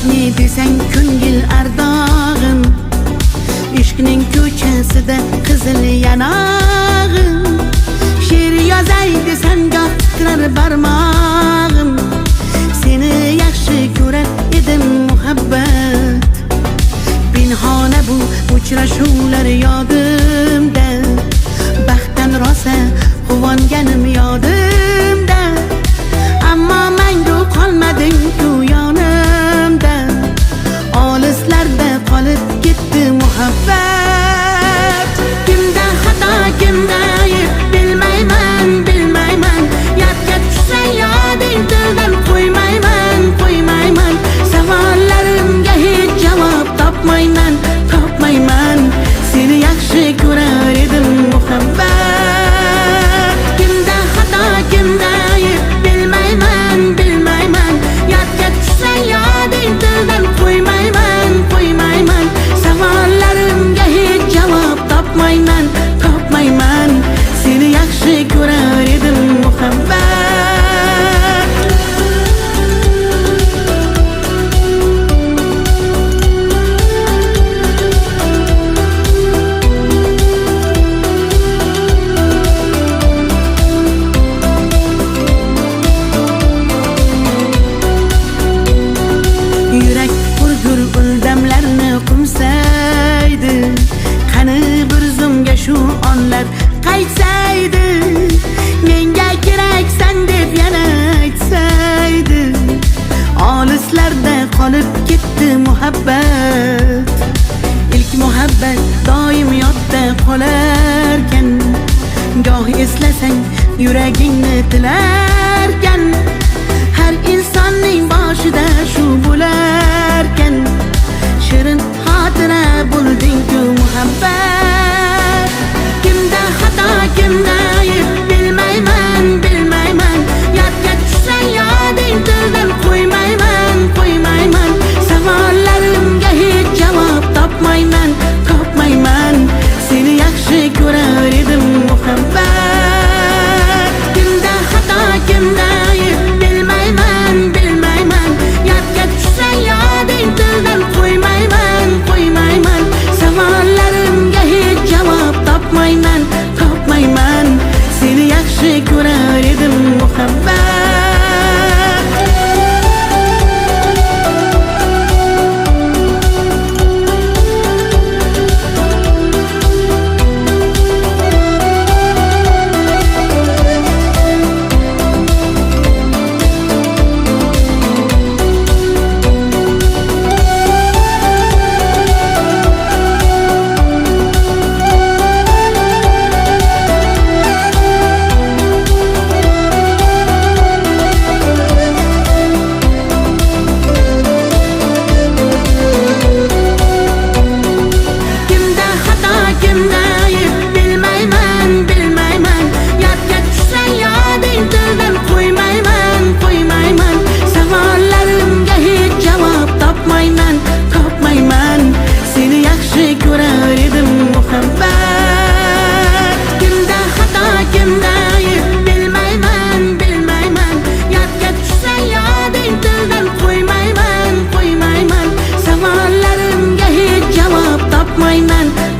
ne desang ko'ngil ardog'im, ishqning ko'chasida qizil yanog'im. She'r yozay desam goh titrar barmog'im, seni yaxshi ko'rar edim muhabbat. Pinhona bu uchrashuvlar yodimda, baxtdan rosa quvonganim yodimda. Ammo mangu qolmading-ku yonimda, olislarda qolib ketdi muhabbat. Kimda xato, kimda ayb bilmayman, bilmayman. Yodga tushsa yoding tildan qo'ymayman, qo'ymayman. Savollarimga hech javob topmayman, topmayman. Seni yaxshi ko'rar edim muhabbat. Kimda xato, kimda ayb bilmayman, bilmayman. Yodga tushsa yoding tildan qo'ymayman, qo'ymayman. Savollarimga hech javob topmayman, topmayman. Seni yaxshi ko'rar edim muhabbat. Yurak hurgur uldamlarni qumsaydi, qani bir zumga shu onlar qaytsaydi. Menga keraksan deb yana aytsaydi, olislarda qolib ketdi muhabbat. İlk muhabbat doim yodda qolarkan, goh eslasang yuragingni tilarkan. Har insonning boshida shu bo'larkan, shirin xotira bo'lding-ku muhabbat. Kimda xato, kimda ayb bilmayman, bilmayman. Yodga tushsa yoding tildan qo'ymayman, qo'ymayman. Savollarimga hech javob topmayman, topmayman. Seni yaxshi ko'rar edim muhabbat. Kimda xato, kimda ayb bilmayman, bilmayman. Yodga tushsa yoding tildan qo'ymayman, qo'ymayman. Savollarimga hech javob topmayman, topmayman. Seni yaxshi ko'rar edim muhabbat.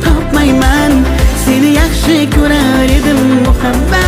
Topmayman, seni yaxshi ko'rar edim muhabbat.